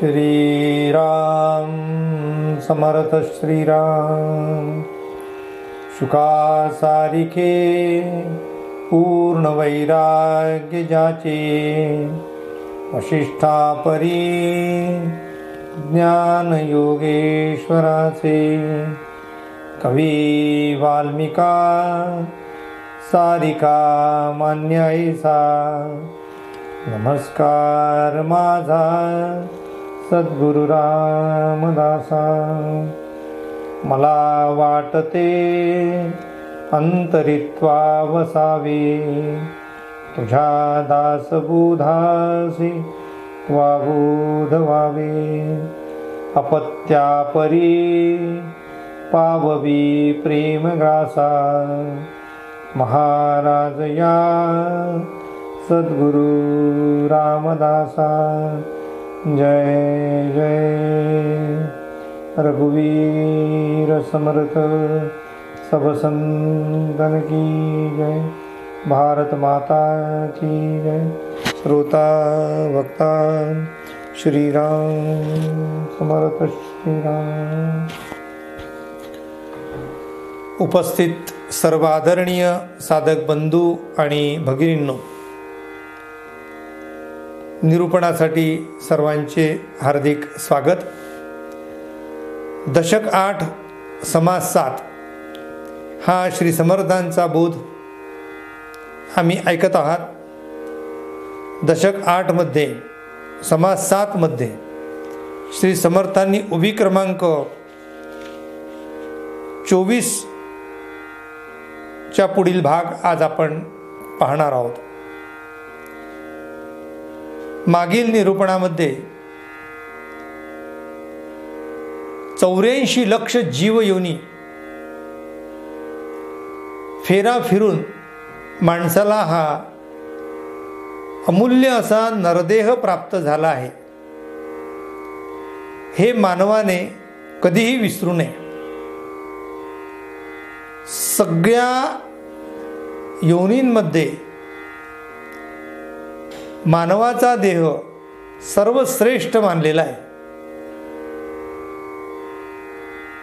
श्रीराम समर्थ श्रीराम शुकासारिखे पूर्ण वैराग्य जाचे वशिष्ठा परी ज्ञान योगेश्वराचे कवी वाल्मिका सारिका मान्य ऐसा नमस्कार माझा सद्गुरु रामदासा मला वाटते अंतरित्वा वसावे तुझ्या दासबुधासी त्वाबोध व्हावे अपत्यापरी पाववी प्रेमग्रासा महाराज या सद्गुरु रामदासा जय जय रघुवीर समर्थ सब संतन की जय भारत माता की जय श्रोता भक्ता श्रीराम समर्थ श्रीराम। उपस्थित सर्व आदरणीय साधक बंधू आणि भगिनींनो, निरूपणासाठी सर्वांचे हार्दिक स्वागत। दशक 8 समास 7 हा श्री समर्थांचा बोध आम्ही ऐकत आहात। दशक 8 मध्ये समास 7 मध्ये श्री समर्थांनी उभी क्रमांक 24 च्या पुढील भाग आज आपण पाहणार आहोत। मागील निरूपणामध्ये 84 लक्ष जीवयोनी फेरा फिरून माणसाला हा अमूल्य असा नरदेह प्राप्त झाला आहे, हे मानवाने कधीही विसरू नये। सगळ्या योनींमध्ये मानवाचा देह सर्वश्रेष्ठ मानलेला आहे।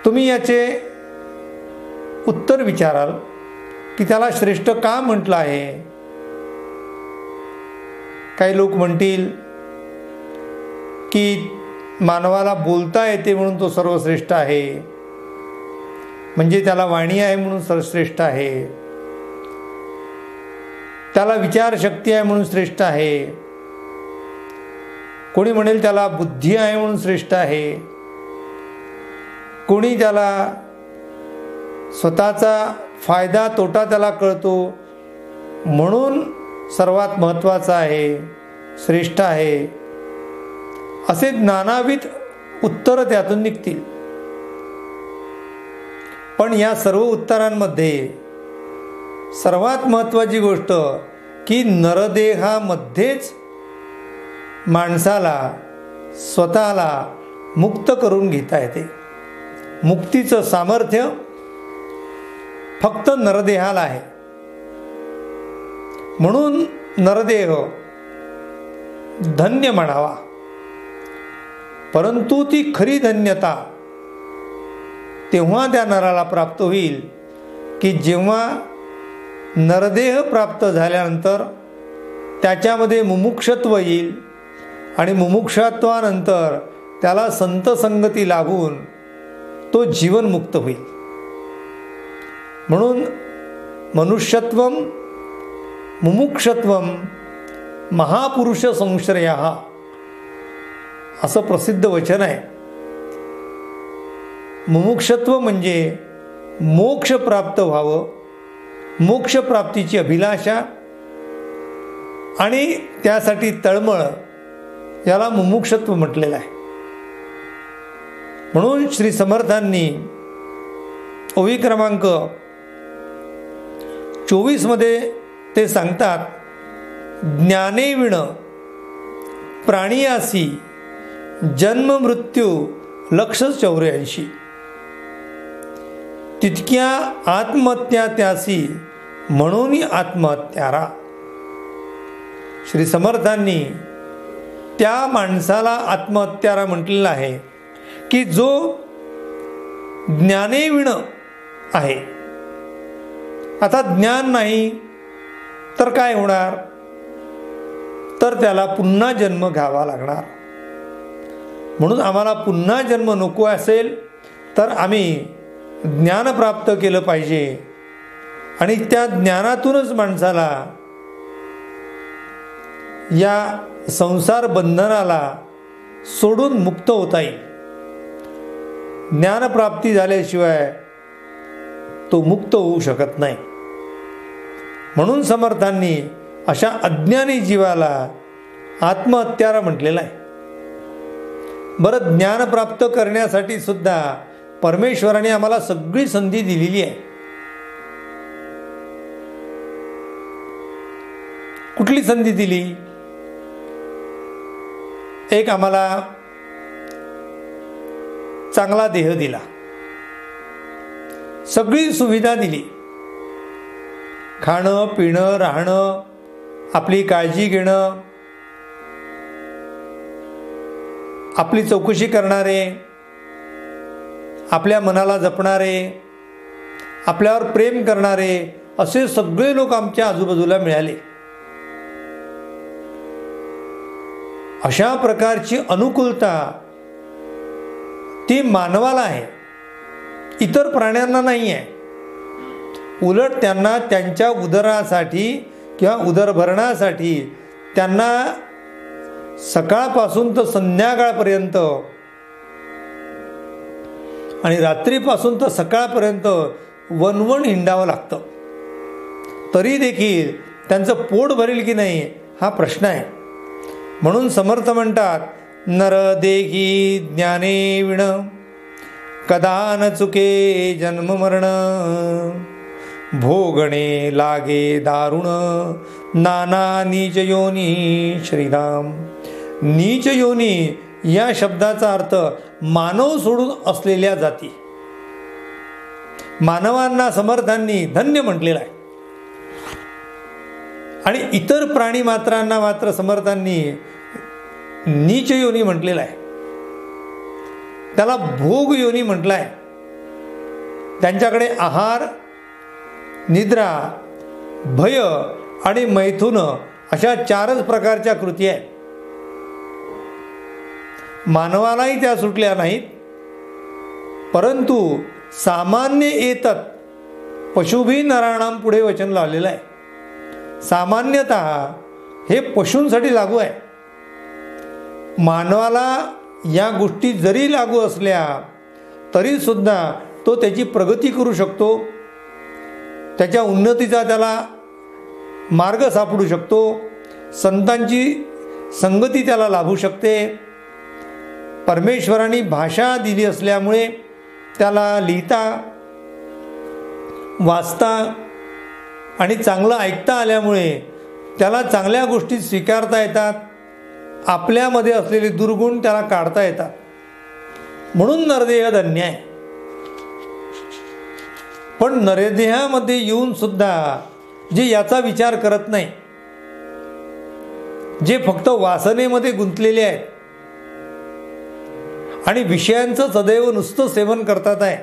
तुम्ही याचे उत्तर विचाराल की त्याला श्रेष्ठ का म्हटलं आहे। काही लोक म्हणतील की मानवाला बोलता येते म्हणून तो सर्वश्रेष्ठ आहे, म्हणजे त्याला वाणी आहे म्हणून सर्वश्रेष्ठ आहे, त्याला विचारशक्ती आहे म्हणून श्रेष्ठ आहे, कोणी म्हणेल त्याला बुद्धी आहे म्हणून श्रेष्ठ आहे, कोणी त्याला स्वतःचा फायदा तोटा त्याला कळतो म्हणून सर्वात महत्त्वाचा आहे, श्रेष्ठ आहे, असे नानाविध उत्तरं त्यातून निघतील। पण या सर्व उत्तरांमध्ये सर्वात महत्त्वाची गोष्ट की नरदेहामध्येच माणसाला स्वतःला मुक्त करून घेता येते। मुक्तीचं सामर्थ्य फक्त नरदेहाला आहे, म्हणून नरदेह धन्य म्हणावा। परंतु ती खरी धन्यता तेव्हा त्या नराला प्राप्त होईल की जेव्हा नरदेह प्राप्त झाल्यानंतर त्याच्यामध्ये मुमुक्षत्व येईल आणि मुमुक्षत्वानंतर त्याला संत संगती लाभून तो जीवनमुक्त होईल। म्हणून मनुष्यत्वम मुमुक्षत्वम महापुरुष संश्रयः असं प्रसिद्ध वचन आहे। मुमुक्षत्व म्हणजे मोक्ष प्राप्त व्हावं, मोक्षप्राप्तीची अभिलाषा आणि त्यासाठी तळमळ, याला मुमुक्षत्व म्हटलेलं आहे। म्हणून श्री समर्थांनी ओवी क्रमांक 24 मध्ये ते सांगतात, ज्ञाने विण प्राणियासी जन्म मृत्यू लक्ष 84 तितक्या आत्महत्या त्यासी म्हणून आत्महत्यारा। श्री समर्थांनी त्या माणसाला आत्महत्यारा म्हटलेलं आहे की जो ज्ञानेविण आहे. आता ज्ञान नाही तर काय होणार, तर त्याला पुन्हा जन्म घ्यावा लागणार. म्हणून आम्हाला पुन्हा जन्म नको असेल तर आम्ही ज्ञान प्राप्त केलं पाहिजे आणि त्या ज्ञानातूनच माणसाला या संसार बंधनाला सोडून मुक्त होता येईल. ज्ञानप्राप्ती झाल्याशिवाय तो मुक्त होऊ शकत नाही. म्हणून समर्थांनी अशा अज्ञानी जीवाला आत्महत्यारा म्हटलेला आहे. बरं, ज्ञान प्राप्त करण्यासाठी सुद्धा परमेश्वराने आम्हाला सगळी संधी दिलेली आहे. कुठली संधी दिली? एक आम्हाला चांगला देह दिला, सगळी सुविधा दिली, खाणं पिणं राहणं, आपली काळजी घेणं, आपली चौकशी करणारे, आपल्या मनाला जपणारे, आपल्यावर प्रेम करणारे असे सगळे लोक आमच्या आजूबाजूला मिळाले. अशा प्रकारची अनुकूलता ती मानवाला आहे, इतर प्राण्यांना नाही आहे. उलट त्यांना त्यांच्या उदरासाठी किंवा उदरभरणासाठी त्यांना सकाळपासून तर संध्याकाळपर्यंत आणि रात्रीपासून तर सकाळपर्यंत वनवन हिंडावं लागतं. तरी देखील त्यांचं पोट भरेल की नाही हा प्रश्न आहे. म्हणून समर्थ म्हणतात, नर देही ज्ञाने विण कदा न चुके जन्म मरण भोगणे लागे दारुण नाना नीच योनी श्रीराम. नीच योनी या शब्दाचा अर्थ मानव सोडून असलेल्या जाती. मानवांना समर्थांनी धन्य म्हटलेला आहे आणि इतर प्राणी मात्रांना मात्र समर्थांनी नीच योनी म्हटलेला आहे. त्याला भोग योनी म्हटलं आहे. त्यांच्याकडे आहार, निद्रा, भय आणि मैथुन अशा 4च प्रकारच्या कृती आहेत. मानवालाही त्या सुटल्या नाहीत, परंतु सामान्य एतत् पशुभी नराणाम पुढे वचन लावलेलं आहे. सामान्यतः हे पशूंसाठी लागू आहे. मानवाला या गोष्टी जरी लागू असल्या तरी सुद्धा तो त्याची प्रगती करू शकतो, त्याच्या उन्नतीचा त्याला मार्ग सापडू शकतो, संतांची संगती त्याला लाभू शकते. परमेश्वराने भाषा दिली असल्यामुळे त्याला लिहिता वाचता आणि चांगलं ऐकता आल्यामुळे त्याला चांगल्या गोष्टी स्वीकारता येतात, आपल्यामध्ये असलेले दुर्गुण त्याला काढता येतात. म्हणून नरदेह धन्य आहे. पण नरदेहामध्ये येऊन सुद्धा जे याचा विचार करत नाही, जे फक्त वासनेमध्ये गुंतलेले आहेत आणि विषयांचं सदैव नुसतं सेवन करतात आहे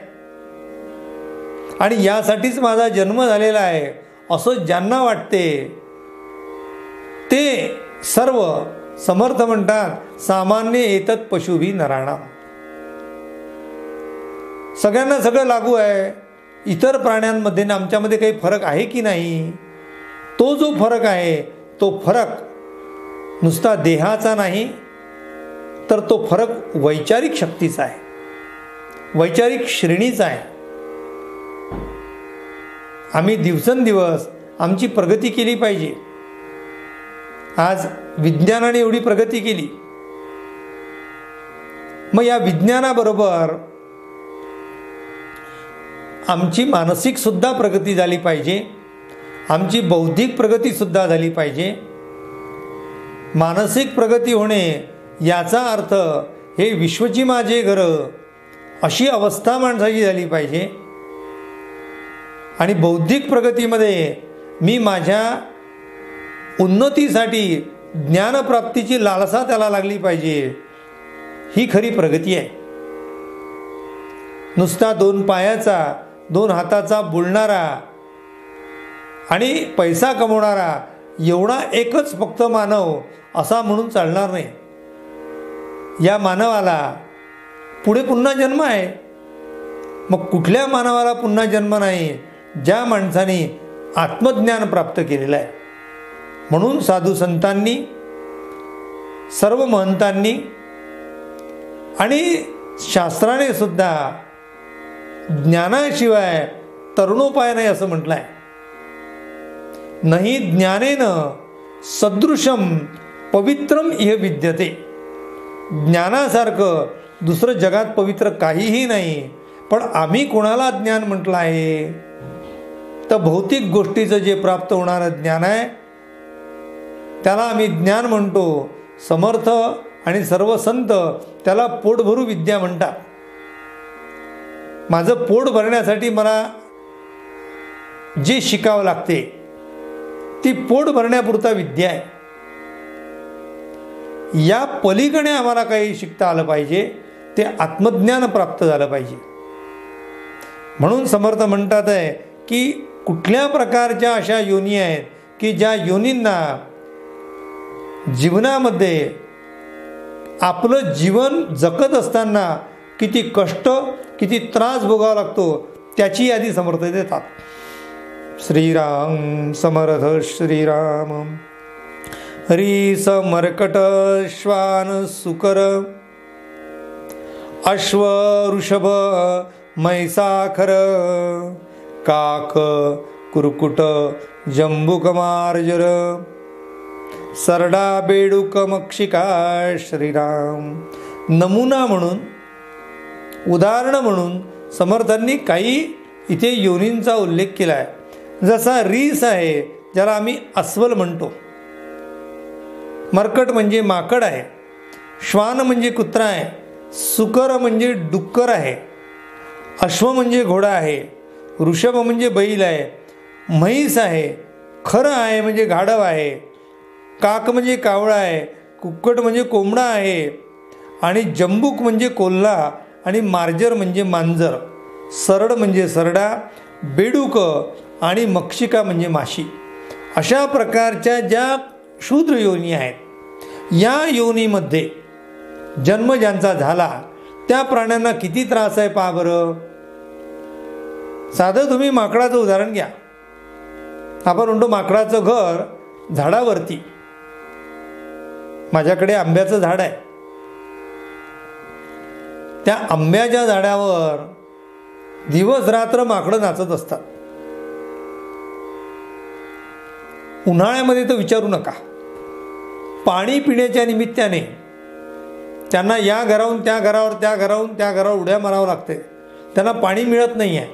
आणि यासाठीच माझा जन्म झालेला आहे असं ज्यांना वाटते ते सर्व समर्थ म्हणतात सामान्य एतत् पशुभी नराणाम. सगळ्यांना सगळं लागू आहे. इतर प्राण्यांमध्ये ना आमच्यामध्ये काही फरक आहे की नाही? तो जो फरक आहे तो फरक नुसता देहाचा नाही, तर तो फरक वैचारिक शक्तीचा आहे, वैचारिक श्रेणीचा आहे. आम्ही दिवसेंदिवस आमची प्रगती केली पाहिजे. आज विज्ञानाने एवढी प्रगती केली, मग या विज्ञानाबरोबर आमची मानसिक सुद्धा प्रगती झाली पाहिजे, आमची बौद्धिक प्रगती सुद्धा झाली पाहिजे. मानसिक प्रगती होणे याचा अर्थ हे विश्वची माझे घर अशी अवस्था माणसाची झाली पाहिजे. आणि बौद्धिक प्रगतीमध्ये मी माझ्या उन्नतीसाठी ज्ञानप्राप्तीची लालसा त्याला लागली पाहिजे, ही खरी प्रगती आहे. नुसता 2 पायाचा 2 हाताचा बोलणारा आणि पैसा कमवणारा एवढा एकच फक्त मानव असा म्हणून चालणार नाही. या मानवाला पुढे पुन्हा जन्म आहे. मग कुठल्या मानवाला पुन्हा जन्म नाही? ज्या माणसाने आत्मज्ञान प्राप्त केलेलं आहे. म्हणून साधू संतांनी, सर्व महंतांनी आणि शास्त्राने सुद्धा ज्ञानाशिवाय तरुणोपाय नाही असं म्हटलं आहे. नाही ज्ञानेन सदृशम पवित्रम इह विद्यते. ज्ञानासारखं दुसरं जगात पवित्र काहीही नाही. पण आम्ही कोणाला ज्ञान म्हटलं आहे? तर भौतिक गोष्टीचं जे प्राप्त होणारं ज्ञान आहे त्याला आम्ही ज्ञान म्हणतो. समर्थ आणि सर्व संत त्याला पोटभरू विद्या म्हणतात. माझं पोट भरण्यासाठी मला जे शिकावं लागते ती पोट भरण्यापुरता विद्या आहे. या पलीकडे आम्हाला काही शिकता आलं पाहिजे, ते आत्मज्ञान प्राप्त झालं पाहिजे. म्हणून समर्थ म्हणतात आहे की कुठल्या प्रकारच्या अशा योनी आहेत की ज्या योनींना जीवनामध्ये आपलं जीवन जगत असताना किती कष्ट, किती त्रास भोगावा लागतो त्याची यादी समर्थ देतात. श्रीराम समर्थ श्रीराम. हरी समर्कट श्वान सुकर अश्व ऋषभ मैसाखर काक कुरकुट जंबुक मार्जर सरडा बेडूक मक्षिका. श्रीराम नमुना म्हणून, उदाहरण म्हणून समर्थांनी काही इथे योनींचा उल्लेख केला आहे. जसा रीस आहे ज्याला आम्ही अस्वल म्हणतो, मर्कट म्हणजे माकड आहे, श्वान म्हणजे कुत्रा आहे, सुकर म्हणजे डुक्कर आहे, अश्व म्हणजे घोडा आहे, ऋषभ म्हणजे बैल आहे, म्हैस आहे, खरं आहे म्हणजे गाढव आहे, काक म्हणजे कावळा आहे, कुक्कट म्हणजे कोंबडा आहे आणि जंबूक म्हणजे कोल्हा आणि मार्जर म्हणजे मांजर, सरड म्हणजे सरडा, बेडूक आणि मक्षिका म्हणजे माशी. अशा प्रकारच्या ज्या शूद्र योनी आहेत, या योनीमध्ये जन्म ज्यांचा झाला त्या प्राण्यांना किती त्रास आहे पहा बरं. साधं तुम्ही माकडाचं उदाहरण घ्या. आपण म्हणतो माकडाचं घर झाडावरती. माझ्याकडे आंब्याचं झाड आहे. त्या आंब्याच्या झाडावर दिवस रात्र माकडं नाचत असतात. उन्हाळ्यामध्ये तर विचारू नका. पाणी पिण्याच्या निमित्ताने त्यांना या घराहून त्या घरावर, त्या घराहून त्या घरावर उड्या मारावं लागते. त्यांना पाणी मिळत नाही आहे.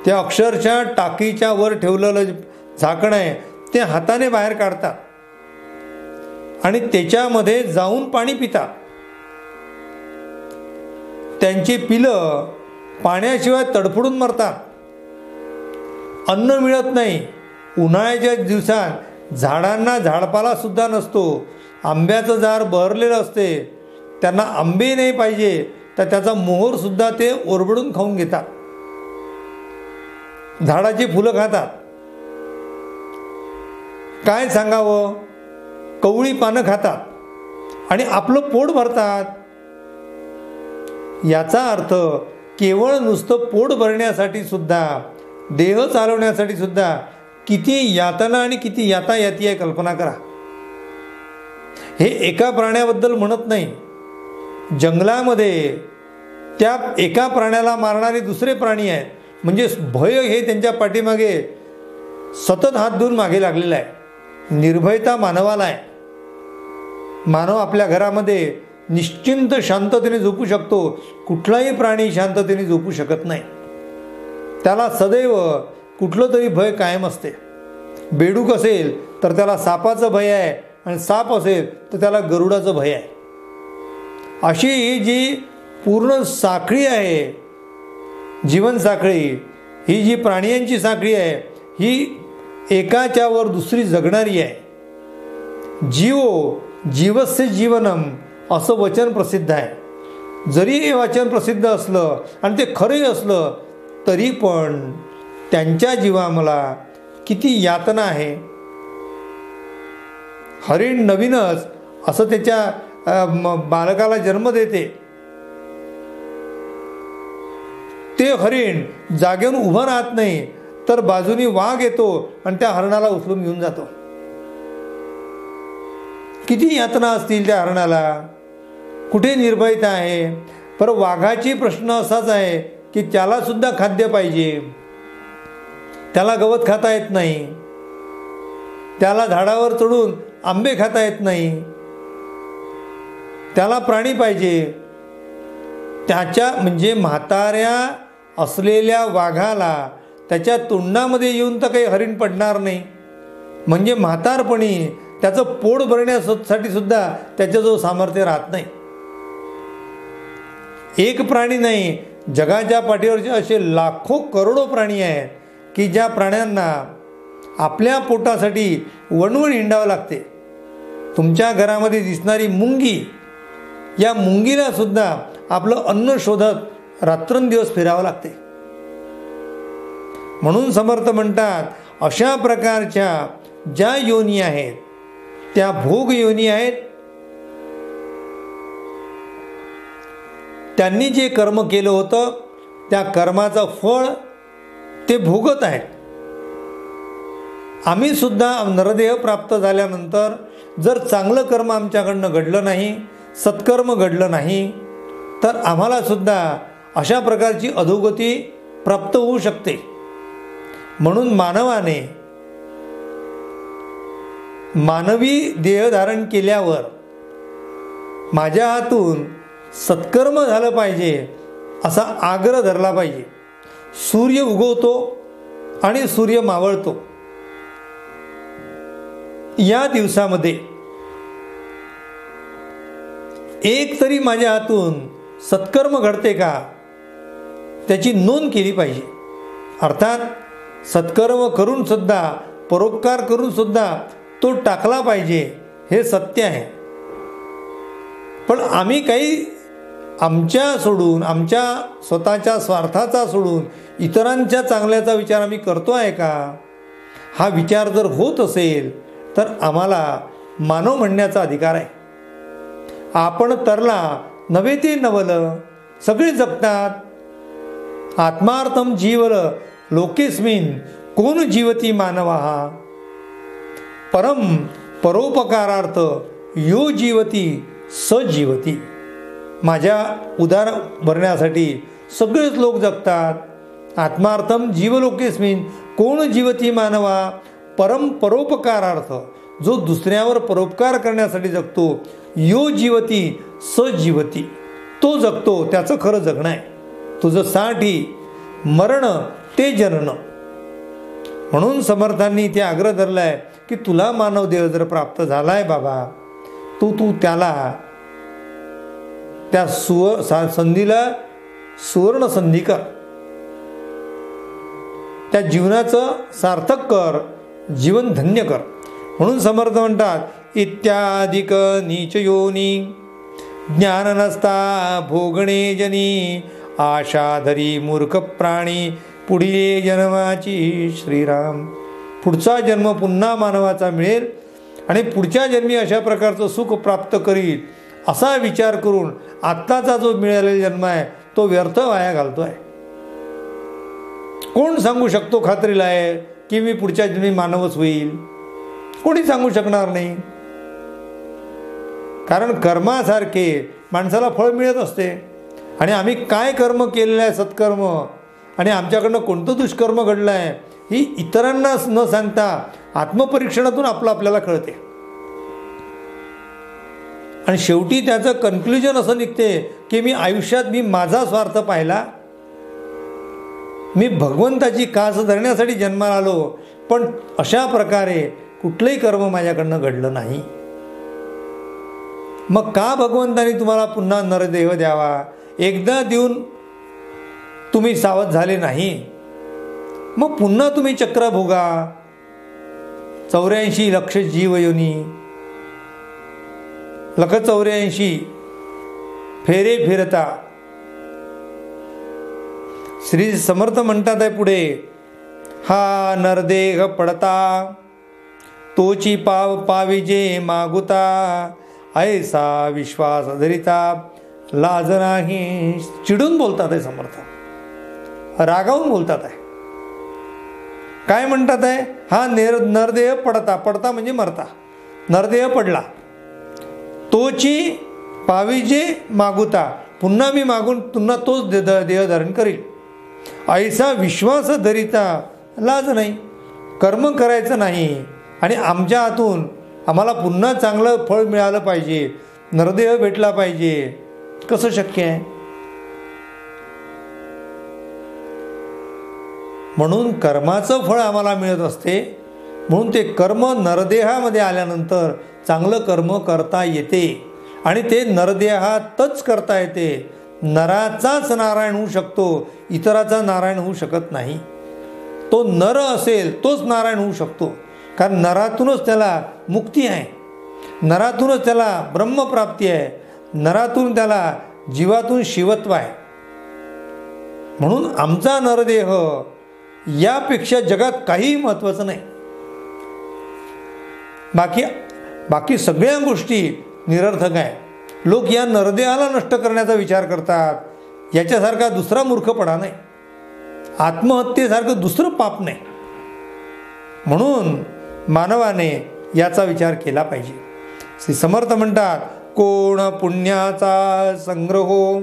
ते अक्षरशः टाकीच्या वर ठेवलेलं झाकण आहे ते हाताने बाहेर काढतात आणि त्याच्यामध्ये जाऊन पाणी पितात. त्यांची पिलं पाण्याशिवाय तडफडून मरतात. अन्न मिळत नाही. उन्हाळ्याच्या दिवसात झाडांना झाडपाला सुद्धा नसतो. आंब्याचं झाड बहरलेलं असते. त्यांना आंबे नाही पाहिजे तर त्याचा मोहर सुद्धा ते ओरबडून खाऊन घेतात. झाडाची फुलं खातात. काय सांगावं, कवळी पानं खातात आणि आपलं पोट भरतात. याचा अर्थ केवळ नुसतं पोट भरण्यासाठी सुद्धा, देह चालवण्यासाठी सुद्धा किती यातना आणि किती यातायाती आहे कल्पना करा. हे एका प्राण्याबद्दल म्हणत नाही. जंगलामध्ये त्या एका प्राण्याला मारणारे दुसरे प्राणी आहेत. म्हणजे भय हे त्यांच्या पाठीमागे सतत हात धुवून मागे लागलेला आहे. निर्भयता मानवाला आहे. मानव आपल्या घरामध्ये निश्चिंत शांततेने झोपू शकतो. कुठलाही प्राणी शांततेने झोपू शकत नाही. त्याला सदैव कुठलं तरी भय कायम असते. बेडूक असेल तर त्याला सापाचं भय आहे आणि साप असेल तर त्याला गरुडाचं भय आहे. अशी ही जी पूर्ण साखळी आहे, जीवन साखळी, ही जी प्राण्यांची साखळी आहे, ही एकाच्या वर दुसरी जगणारी आहे. जीवो जीवस्य जीवनम असं वचन प्रसिद्ध आहे. जरी हे वचन प्रसिद्ध असलं आणि ते खरंही असलं तरी पण त्यांच्या जीवाला किती यातना आहे. हरिण नवीनच असं त्याच्या बालकाला जन्म देते. ते हरिण जागेहून उभं राहत नाही तर बाजूनी वाघ येतो आणि त्या हरणाला उचलून घेऊन जातो. किती यातना असतील त्या हरणाला, कुठे निर्भयता आहे. पर वाघाची प्रश्न असाच आहे की त्याला सुद्धा खाद्य पाहिजे. त्याला गवत खाता येत नाही, त्याला झाडावर चढून आंबे खाता येत नाही, त्याला प्राणी पाहिजे. त्याच्या म्हणजे म्हाताऱ्या असलेल्या वाघाला त्याच्या तोंडामध्ये येऊन तर काही हरिण पडणार नाही. म्हणजे म्हातारपणी त्याचं पोट भरण्यासाठी सुद्धा त्याच्याजवळ सामर्थ्य राहत नाही. एक प्राणी नाही, जगाच्या पाठीवरचे असे लाखो करोडो प्राणी आहेत की ज्या प्राण्यांना आपल्या पोटासाठी वणवण हिंडावं लागते. तुमच्या घरामध्ये दिसणारी मुंगी, या मुंगीला सुद्धा आपलं अन्न शोधत रात्रंदिवस फिरावं लागते. म्हणून समर्थ म्हणतात अशा प्रकारच्या ज्या योनी आहेत त्या भोग योनी आहेत. त्यांनी जे कर्म केलं होतं त्या कर्माचं फळ ते भोगत आहेत. आम्ही सुद्धा नरदेह प्राप्त झाल्यानंतर जर चांगलं कर्म आमच्याकडनं घडलं नाही, सत्कर्म घडलं नाही, तर आम्हाला सुद्धा अशा प्रकारची अधोगती प्राप्त होऊ शकते. म्हणून मानवाने मानवी देह धारण केल्यावर माझ्या हातून सत्कर्म झालं पाहिजे असा आग्रह धरला पाहिजे. सूर्य उगवतो आणि सूर्य मावळतो. या दिवसामध्ये एक तरी माझ्या हातून सत्कर्म घडते का त्याची नोंद केली पाहिजे. अर्थात सत्कर्म करून सुद्धा, परोपकार करून सुद्धा तो टाकला पाहिजे, हे सत्य आहे. पण आम्ही काही आमच्या सोडून, आमच्या स्वतःच्या स्वार्थाचा सोडून इतरांच्या चांगल्याचा विचार आम्ही करतो आहे का? हा विचार जर होत असेल तर आम्हाला मानव म्हणण्याचा अधिकार आहे. आपण तरला नवे ते नवल, सगळे जगतात. आत्मार्थम जीवल लोकेस्मिन कोण जीवती मानवा, परम परोपकारार्थ यो जीवती सजीवती. माझ्या उदार भरण्यासाठी सगळेच लोक जगतात. आत्मार्थम जीवलोकेस्मिन कोण जीवती मानवा, परम परोपकारार्थ जो दुसऱ्यावर परोपकार करण्यासाठी जगतो, यो जीवती सजीवती तो जगतो. त्याचं खरं जगणं आहे. तुझं साठी मरण ते जनन. म्हणून समर्थांनी ते आग्रह धरलाय की तुला मानव देह जर प्राप्त झालाय बाबा, तू त्याला त्या संधीला सुवर्ण संधी कर, त्या जीवनाचं सार्थक कर, जीवन धन्य कर. म्हणून समर्थ म्हणतात इत्यादिक नीच योनी ज्ञान नसता भोगणे जनी, आशाधरी मूर्ख प्राणी पुढील जन्माची. श्रीराम, पुढचा जन्म पुन्हा मानवाचा मिळेल आणि पुढच्या जन्मी अशा प्रकारचं सुख प्राप्त करील असा विचार करून आत्ताचा जो मिळालेला जन्म आहे तो व्यर्थ वाया घालतोय. कोण सांगू शकतो खात्रीला आहे की मी पुढच्या जन्मी मानवच होईल? कोणी सांगू शकणार नाही. कारण कर्मासारखे माणसाला फळ मिळत असते. आणि आम्ही काय कर्म केलेलं आहे, सत्कर्म, आणि आमच्याकडनं कोणतं दुष्कर्म घडलं आहे, ही इतरांना न सांगता आत्मपरीक्षणातून आपल्याला कळते. आणि शेवटी त्याचं कन्क्ल्युजन असं निघते की मी आयुष्यात माझा स्वार्थ पाहिला, मी भगवंताची कास धरण्यासाठी जन्माला आलो, पण अशा प्रकारे कुठलंही कर्म माझ्याकडनं घडलं नाही. मग का भगवंतानी तुम्हाला पुन्हा नरदेह द्यावा? एकदा देऊन तुम्ही सावध झाले नाही, मग पुन्हा तुम्ही चक्र भोगा. 84 लक्ष जीवयोनी 184 फेरे फिरता श्री समर्थ म्हणतात आहे पुढे, हा नरदेह पडता तोची पाविजे मागुता, ऐसा विश्वास धरिता लाज नाही. चिडून बोलतात आहे समर्थ, रागावून बोलतात आहे. काय म्हणतात आहे, हा नरदेह पडता, पडता म्हणजे मरता, नरदेह पडला, तोची पाविजे मागुता, पुन्हा मी मागून पुन्हा तोच देह धारण करील. ऐसा विश्वास धरिता लाज नाही, कर्म करायचं नाही आणि आमच्या हातून आम्हाला पुन्हा चांगलं फळ मिळालं पाहिजे, नरदेह भेटला पाहिजे, कसं शक्य आहे? म्हणून कर्माचं फळ आम्हाला मिळत असते, म्हणून ते कर्म नरदेहामध्ये आल्यानंतर चांगलं कर्म करता येते आणि ते नरदेहातच करता येते. नराचाच नारायण होऊ शकतो, इतराचा नारायण होऊ शकत नाही. तो नर असेल तोच नारायण होऊ शकतो, कारण नरातूनच त्याला मुक्ती आहे, नरातूनच त्याला ब्रह्मप्राप्ती आहे, नरातून त्याला जीवातून शिवत्व आहे. म्हणून आमचा नरदेह यापेक्षा जगात काहीही महत्त्वाचं नाही. बाकी सगळ्या गोष्टी निरर्थक आहे. लोक या नरदेहाला नष्ट करण्याचा विचार करतात, याच्यासारखा दुसरा मूर्खपणा नाही, आत्महत्येसारखं दुसरं पाप नाही. म्हणून मानवाने याचा विचार केला पाहिजे. श्री समर्थ म्हणतात, कोण पुण्याचा संग्रहो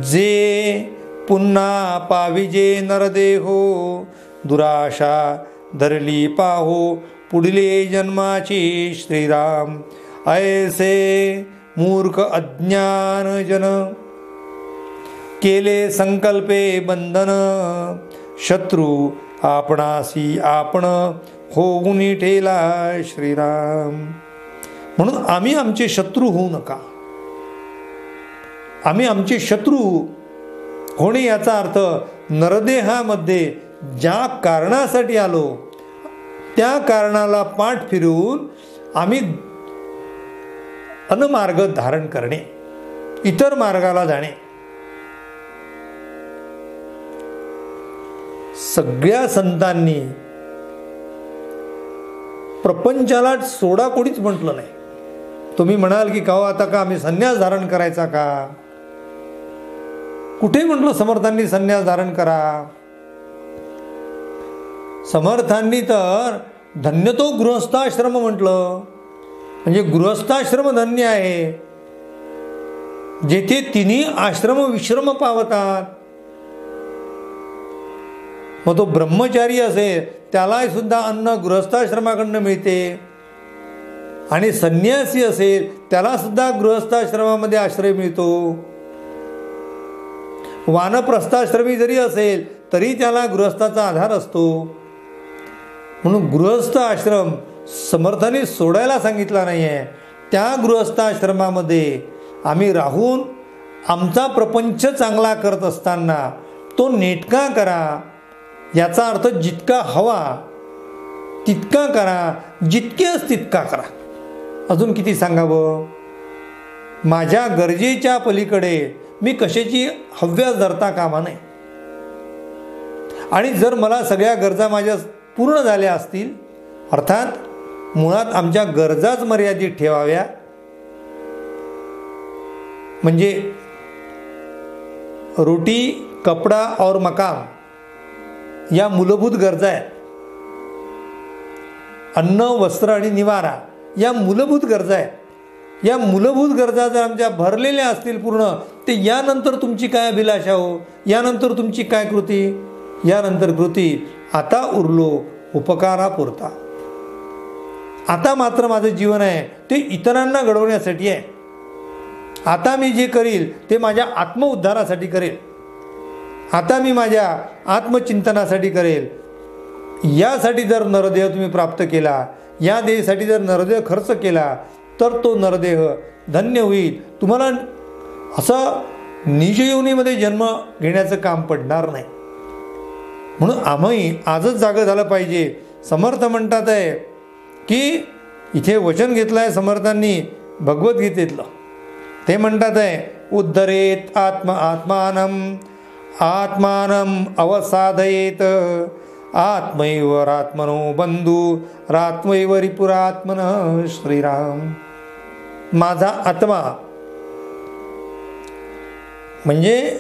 जे पुन्हा पाविजे नरदेहो, दुराशा धरली पाहो पुढले जन्माची श्रीराम. ऐसे मूर्ख अज्ञान जन केले संकल्पे बंधन, शत्रू आपणासी आपण होऊन ठेला श्रीराम. म्हणून आम्ही आमचे शत्रू होऊ नका. आम्ही आमचे शत्रू होणे याचा अर्थ नरदेहामध्ये ज्या कारणासाठी आलो त्या कारणाला पाठ फिरवून आम्ही अनमार्ग धारण करणे, इतर मार्गाला जाणे. सगळ्या संतांनी प्रपंचाला सोडा कोणीच म्हटलं नाही. तुम्ही म्हणाल की का आता का आम्ही संन्यास धारण करायचा का? कुठे म्हटलं समर्थांनी संन्यास धारण करा? समर्थांनी तर धन्य तो गृहस्थाश्रम म्हटलं, म्हणजे गृहस्थाश्रम धन्य आहे, जेथे तिन्ही आश्रम विश्रम पावतात. मग तो ब्रह्मचारी असेल त्याला सुद्धा अन्न गृहस्थाश्रमाकडनं मिळते, आणि संन्यासी असेल त्याला सुद्धा गृहस्थाश्रमामध्ये आश्रय मिळतो. वानप्रस्थाश्रमी जरी असेल तरी त्याला गृहस्थाचा आधार असतो. म्हणून गृहस्थ आश्रम समर्थाने सोडायला सांगितला नाही आहे. त्या गृहस्थाश्रमामध्ये आम्ही राहून आमचा प्रपंच चांगला करत असताना तो नेटका करा. याचा अर्थ जितका हवा तितका करा, जितकेच तितका करा. अजून किती सांगावं? माझ्या गरजेच्या पलीकडे मी कशाची हव्यास धरता कामा नये. आणि जर मला सगळ्या गरजा माझ्या पूर्ण झाल्या असतील, अर्थात मुळात आमच्या गरजाच मर्यादित ठेवाव्या. म्हणजे रोटी, कपडा और मकान या मूलभूत गरजा आहेत. अन्न, वस्त्र आणि निवारा या मूलभूत गरजा आहेत. या मूलभूत गरजा जर आमच्या भरलेल्या असतील पूर्ण, ते यानंतर तुमची काय अभिलाषा हो, यानंतर तुमची काय कृती, यानंतर कृती. आता उरलो उपकारापुरता. आता मात्र माझं जीवन आहे ते इतरांना घडवण्यासाठी आहे. आता मी जे करील ते माझ्या आत्मउद्धारासाठी करेल. आता मी माझ्या आत्मचिंतनासाठी करेल. यासाठी जर नरदेह तुम्ही प्राप्त केला, या देहासाठी जर नरदेह खर्च केला, तर तो नरदेह धन्य होईल. तुम्हाला असं निजयोनीमध्ये जन्म घेण्याचं काम पडणार नाही. म्हणून आम्ही आजच जागं झालं पाहिजे. समर्थ म्हणतात आहे की इथे वचन घेतलं आहे समर्थांनी भगवद्गीतेतलं. ते म्हणतात आहे, उद्धरेत आत्मानम आत्मानम अवसादयेत आत्मैवरात्मनो बंधू रात्मैव रिपुरात्मन. श्रीराम. माझा आत्मा म्हणजे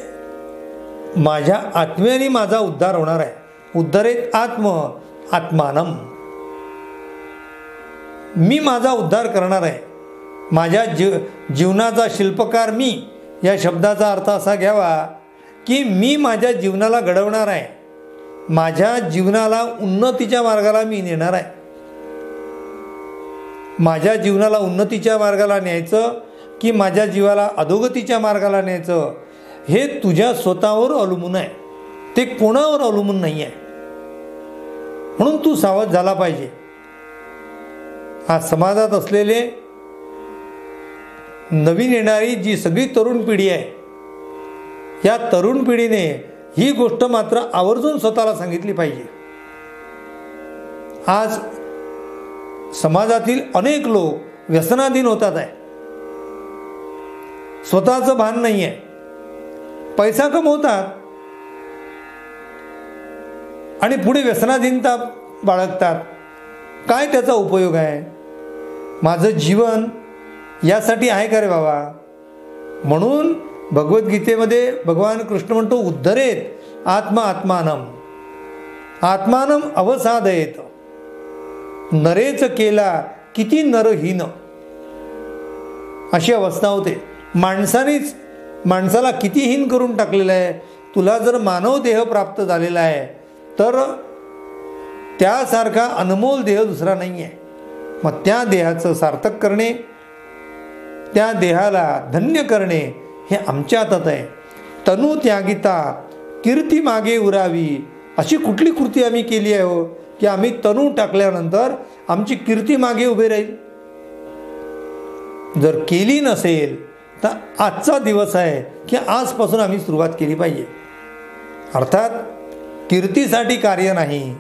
माझ्या आत्म्याने माझा उद्धार होणार आहे. उद्धरेत आत्मानम, मी माझा उद्धार करणार आहे. माझ्या जीवनाचा शिल्पकार मी, या शब्दाचा अर्थ असा घ्यावा की मी माझ्या जीवनाला घडवणार आहे. माझ्या जीवनाला उन्नतीच्या मार्गाला मी नेणार आहे. माझ्या जीवनाला उन्नतीच्या मार्गाला न्यायचं की माझ्या जीवाला अधोगतीच्या मार्गाला न्यायचं, हे तुझ्या स्वतःवर अवलंबून आहे. ते कोणावर अवलंबून नाही आहे. म्हणून तू सावध झाला पाहिजे. आज समाजात असलेले नवीन येणारी जी सगळी तरुण पिढी आहे, या तरुण पिढीने ही गोष्ट मात्र आवर्जून स्वतःला सांगितली पाहिजे. आज समाजातील अनेक लोक व्यसनाधीन होतात आहे. स्वतःचं भान नाही आहे. पैसा कमवतात आणि पुढे व्यसनाधीनता बाळगतात. काय त्याचा उपयोग आहे? माझं जीवन यासाठी आहे का रे बाबा? म्हणून भगवद्गीतेमध्ये भगवान कृष्ण म्हणतो, उद्धरेत आत्मानम अवसादयेत. नरेच केला किती नरहीन, अशी अवस्था होते. माणसाला किती हीन करून टाकलेलं आहे. तुला जर मानव देह प्राप्त झालेला आहे तर त्यासारखा अनमोल देह दुसरा नाही आहे. मग त्या देहाचं सार्थक करणे, त्या देहाला धन्य करणे हे आमच्या हातात आहे. तनु त्यागिता कीर्ती मागे उरावी, अशी कुठली कृती आम्ही केली आहे हो की आम्ही तनु टाकल्यानंतर आमची कीर्ती मागे उभी राहील? जर केली नसेल तर आजचा दिवस आहे की आजपासून आम्ही सुरुवात केली पाहिजे. अर्थात कीर्तीसाठी कार्य नाही,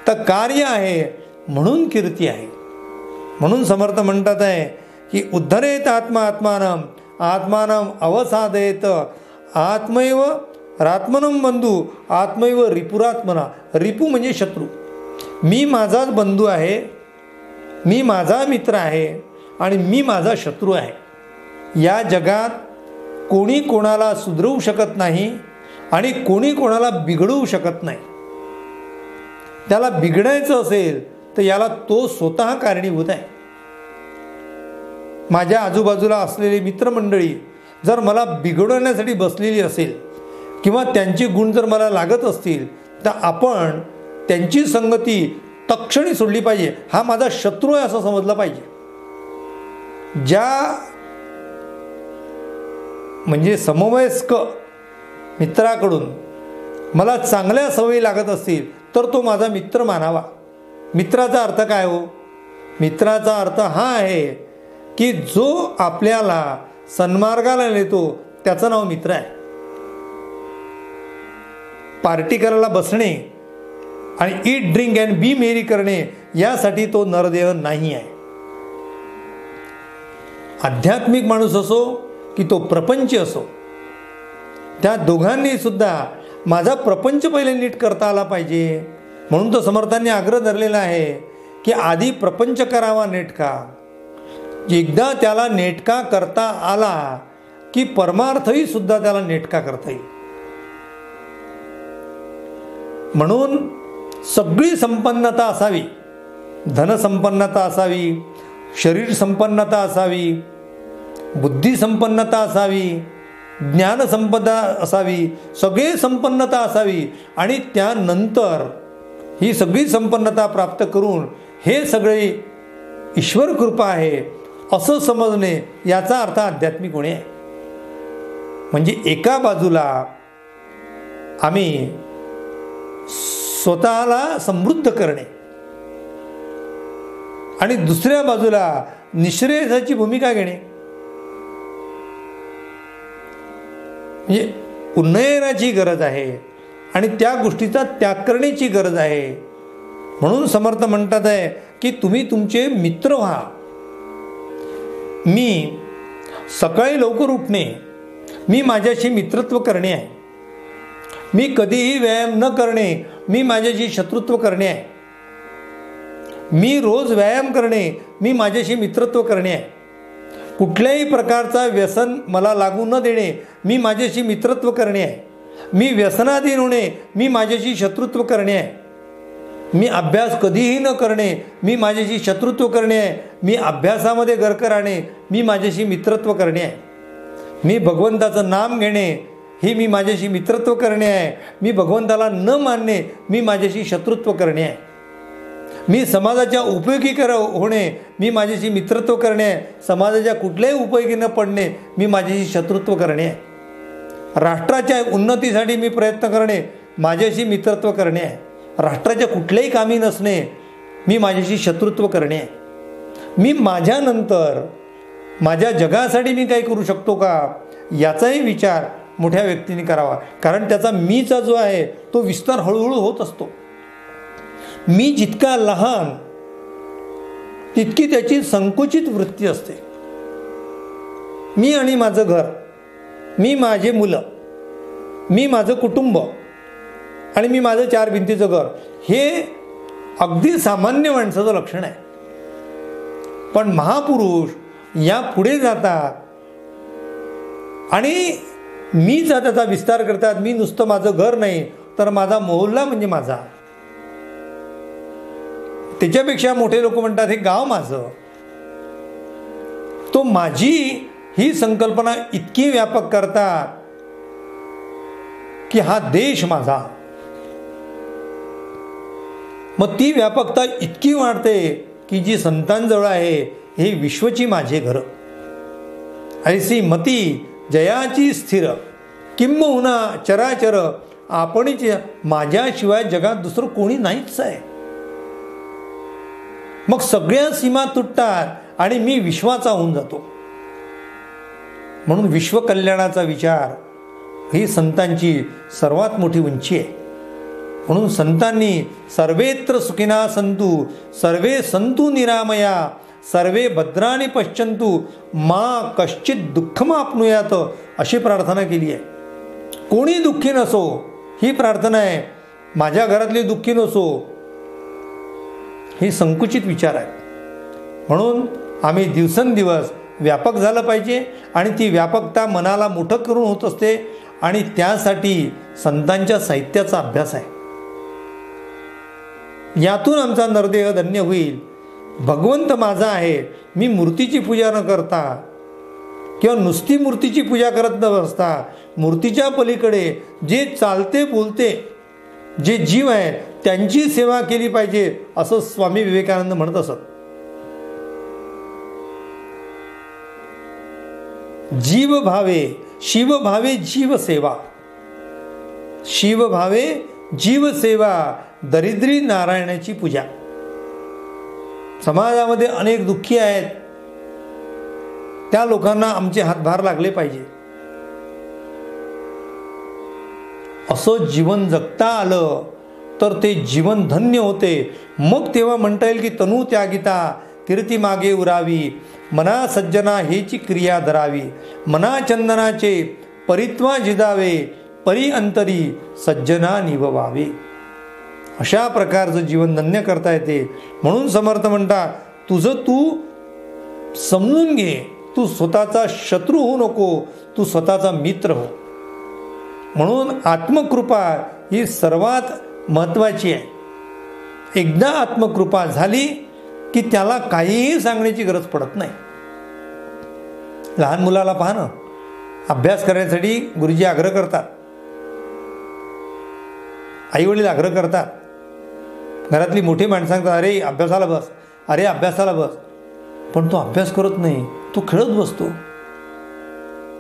तर कार्य आहे म्हणून कीर्ती आहे. म्हणून समर्थ म्हणतात आहे की उद्धरेत आत्मानम अवसादयेत आत्मैव रात्मनम बंधू आत्मैव रिपुरात्मना. रिपू म्हणजे शत्रू. मी माझाच बंधू आहे, मी माझा मित्र आहे आणि मी माझा शत्रू आहे. या जगात कोणी कोणाला सुधरवू शकत नाही आणि कोणी कोणाला बिघडवू शकत नाही. त्याला बिघडायचं असेल तर याला तो स्वतः कारणीभूत आहे. माझ्या आजूबाजूला असलेली मित्रमंडळी जर मला बिघडवण्यासाठी बसलेली असेल किंवा त्यांची गुण जर मला लागत असतील तर आपण त्यांची संगती तत्क्षणी सोडली पाहिजे. हा माझा शत्रू आहे असं समजलं पाहिजे. म्हणजे समवयस्क मित्राकडून मला चांगल्या सवयी लागत असतील तर तो माझा मित्र मानावा. मित्राचा अर्थ काय हो? मित्राचा अर्थ हा आहे की जो आपल्याला सन्मार्गाला नेतो त्याचं नाव मित्र आहे. पार्टी करायला बसणे आणि ईट ड्रिंक अँड बी मेरी करणे यासाठी तो नरदेह नाही आहे. आध्यात्मिक माणूस असो की तो प्रपंच असो, त्या दोघांनी सुद्धा माझा प्रपंच पहिले नीट करता आला पाहिजे. म्हणून तो समर्थांनी आग्रह धरलेला आहे की आधी प्रपंच करावा नेटका. एकदा त्याला नेटका करता आला की परमार्थही सुद्धा त्याला नेटका करता येईल. म्हणून सगळी संपन्नता असावी, धनसंपन्नता असावी, शरीर संपन्नता असावी, बुद्धी संपन्नता असावी, ज्ञानसंपदा असावी, सगळे संपन्नता असावी आणि त्यानंतर ही सगळी संपन्नता प्राप्त करून हे सगळे ईश्वर कृपा आहे असं समजणे याचा अर्थ आध्यात्मिक होणे आहे. म्हणजे एका बाजूला आम्ही स्वतःला समृद्ध करणे आणि दुसऱ्या बाजूला निःश्रेयसाची भूमिका घेणे. म्हणजे उन्नयनाची गरज आहे आणि त्या गोष्टीचा त्याग करण्याची गरज आहे. म्हणून समर्थ म्हणतात आहे की तुम्ही तुमचे मित्र व्हा. मी सकाळी लवकर उठणे, मी माझ्याशी मित्रत्व करणे आहे. मी कधीही व्यायाम न करणे, मी माझ्याशी शत्रुत्व करणे आहे. मी रोज व्यायाम करणे, मी माझ्याशी मित्रत्व करणे आहे. कुठल्याही प्रकारचा व्यसन मला लागू न देणे, मी माझ्याशी मित्रत्व करणे आहे. मी व्यसनाधीन होणे, मी माझ्याशी शत्रुत्व करणे आहे. मी अभ्यास कधीही न करणे, मी माझ्याशी शत्रुत्व करणे आहे. मी अभ्यासामध्ये गर्क राहणे, मी माझ्याशी मित्रत्व करणे आहे. मी भगवंताचं नाम घेणे, ही मी माझ्याशी मित्रत्व करणे आहे. मी भगवंताला न मानणे, मी माझ्याशी शत्रुत्व करणे आहे. मी समाजाच्या उपयोगी होणे, मी माझ्याशी मित्रत्व करणे आहे. समाजाच्या कुठल्याही उपयोगी न पडणे, मी माझ्याशी शत्रुत्व करणे आहे. राष्ट्राच्या उन्नतीसाठी मी प्रयत्न करणे, माझ्याशी मित्रत्व करणे आहे. राष्ट्राच्या कुठल्याही कामी नसणे, मी माझ्याशी शत्रुत्व करणे आहे. मी माझ्यानंतर माझ्या जगासाठी मी काही करू शकतो का, याचाही विचार मोठ्या व्यक्तीने करावा. कारण त्याचा मीचा जो आहे तो विस्तार हळूहळू होत असतो. मी जितका लहान तितकी त्याची संकुचित वृत्ती असते. मी आणि माझं घर, मी माझे मुलं, मी माझं कुटुंब आणि मी माझं 4 भिंतीचं घर, हे अगदी सामान्य माणसाचं लक्षण आहे. पण महापुरुष या पुढे जातात आणि मीचा त्याचा विस्तार करतात. मी नुसतं माझं घर नाही, तर माझा मोहल्ला म्हणजे माझा. त्याच्यापेक्षा मोठे लोक म्हणतात हे गाव माझं. तो माझी ही संकल्पना इतकी व्यापक करतात की हा देश माझा. मग ती व्यापकता इतकी वाढते की जी संतांजवळ आहे, हे विश्वची माझे घर. ऐसी मती जयाची स्थिर, किंबहुना चराचर आपणच माझ्याशिवाय जगात दुसरं कोणी नाहीच आहे. मग सगळ्या सीमा तुटतात आणि मी विश्वाचा होऊन जातो. म्हणून विश्वकल्याणाचा विचार ही संतांची सर्वात मोठी उंची आहे. म्हणून संतांनी सर्वेत्र सुखिना संतु, सर्वे संतु निरामया, सर्वे भद्राणी पश्यन्तु, मा कश्चित दुःखमाप्नुयात, अशी प्रार्थना केली आहे. कोणी दुःखी नसो, ही प्रार्थना आहे. माझ्या घरातली दुःखी नसो, ही संकुचित विचार आहे. म्हणून आम्ही दिवसेंदिवस व्यापक झालं पाहिजे आणि ती व्यापकता मनाला मोठं करून होत असते आणि त्यासाठी संतांच्या साहित्याचा अभ्यास आहे. यातून आमचा नरदेह धन्य होईल. भगवंत माझा आहे, मी मूर्तीची पूजा न करता किंवा नुसती मूर्तीची पूजा करत न बसता, मूर्तीच्या पलीकडे जे चालते बोलते जे जीव आहे त्यांची सेवा केली पाहिजे, असं स्वामी विवेकानंद म्हणत असत. जीव भावे शिव भावे जीव सेवा, शिव भावे जीव सेवा, दरिद्री नारायणाची पूजा. समाजामध्ये अनेक दुःखी आहेत, त्या लोकांना आमचे हातभार लागले पाहिजे. असं जीवन जगता आलं तर ते जीवन धन्य होते. मग तेव्हा म्हणता येईल की तनु त्यागिता कीर्ती मागे उरावी, मना सज्जना हेची क्रिया धरावी, मना चंदनाचे परित्वा जिजावे, परी अंतरी सज्जना निभवावे. अशा प्रकारचं जीवन धन्य करता येते. म्हणून समर्थ म्हणतात, तुझं तू समजून घे, तू स्वतःचा शत्रू होऊ नको, तू स्वतःचा मित्र हो. म्हणून आत्मकृपा ही सर्वात महत्त्वाची आहे. एकदा आत्मकृपा झाली की त्याला काहीही सांगण्याची गरज पडत नाही. लहान मुलाला पहा ना, अभ्यास करण्यासाठी गुरुजी आग्रह करतात, आईवडील आग्रह करतात, घरातली मोठी माणसं सांगतात, अरे अभ्यासाला बस, अरे अभ्यासाला बस. पण तो अभ्यास करत नाही, तो खेळत बसतो.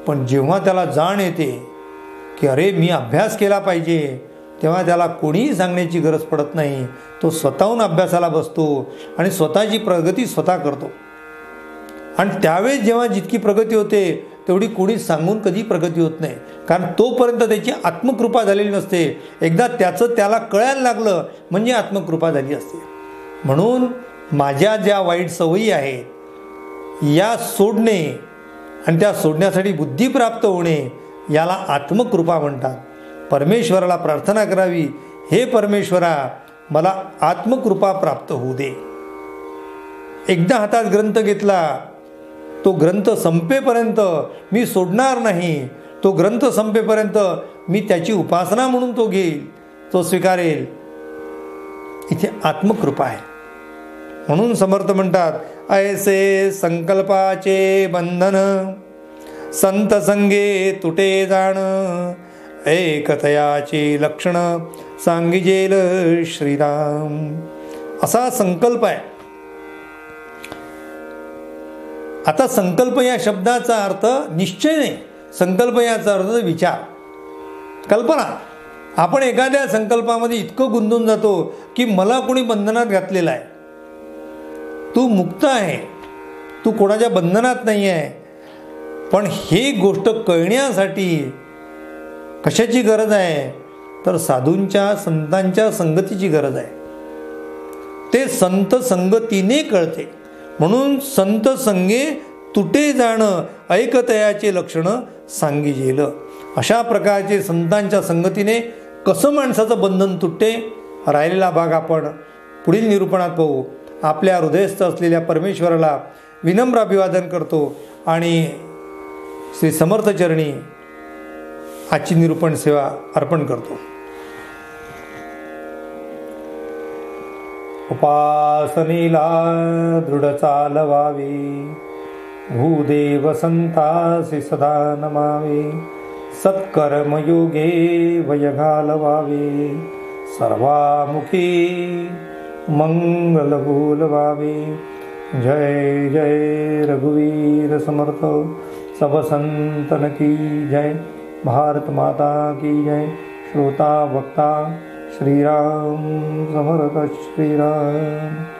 पण जेव्हा त्याला जाण येते की अरे मी अभ्यास केला पाहिजे, तेव्हा त्याला कोणीही सांगण्याची गरज पडत नाही. तो स्वतःहून अभ्यासाला बसतो आणि स्वतःची प्रगती स्वतः करतो. आणि त्यावेळेस जेव्हा जितकी प्रगती होते तेवढी कोणी सांगून कधी प्रगती होत नाही, कारण तोपर्यंत त्याची आत्मकृपा झालेली नसते. एकदा त्याचं त्याला कळायला लागलं म्हणजे आत्मकृपा झाली असते. म्हणून माझ्या ज्या वाईट सवयी आहेत, या सोडणे आणि त्या सोडण्यासाठी बुद्धी प्राप्त होणे याला आत्मकृपा म्हणतात. परमेश्वराला प्रार्थना करावी, हे परमेश्वरा मला आत्मकृपा प्राप्त होऊ दे. एकदा हातात ग्रंथ घेतला, तो ग्रंथ संपेपर्यंत मी सोडणार नाही. तो ग्रंथ संपेपर्यंत मी त्याची उपासना म्हणून तो घेईल, तो स्वीकारेल. इथे आत्मकृपा आहे. म्हणून समर्थ म्हणतात, ऐसे संकल्पाचे बंधन संत संगे तुटे जाण, एकतयाचे लक्षण सांगिजेल श्रीराम. असा संकल्प आहे. आता संकल्प या शब्दाचा अर्थ निश्चय नाही. संकल्प याचा अर्थ विचार, कल्पना. आपण एखाद्या संकल्पामध्ये इतकं गुंतून जातो की मला कोणी बंधनात घातलेलं आहे, तू मुक्त आहे, तू कोणाच्या बंधनात नाही आहे. पण ही गोष्ट कळण्यासाठी कशाची गरज आहे, तर साधूंच्या संतांच्या संगतीची गरज आहे. ते संत संगतीने कळते. म्हणून संत संगे तुटे जाणं, ऐकतयाचे लक्षण सांगिजेल. अशा प्रकारचे संतांच्या संगतीने कसं माणसाचं बंधन तुटते, राहिलेला भाग आपण पुढील निरूपणात पाहू. आपल्या हृदयस्थ असलेल्या परमेश्वराला विनम्र अभिवादन करतो आणि श्री समर्थ चरणी आजची निरूपण सेवा अर्पण करतो. उपासनेला दृढ चालवावे, भूदेव संतासी सदा नमावे. सत्कर्मयोगे वय घालवावे, सर्वामुखी मंगल बोलवावे. जय जय रघुवीर समर्थ, सब संतन की जय. भारत माता की जय. श्रोता वक्ता श्रीराम समर्थ श्रीराम.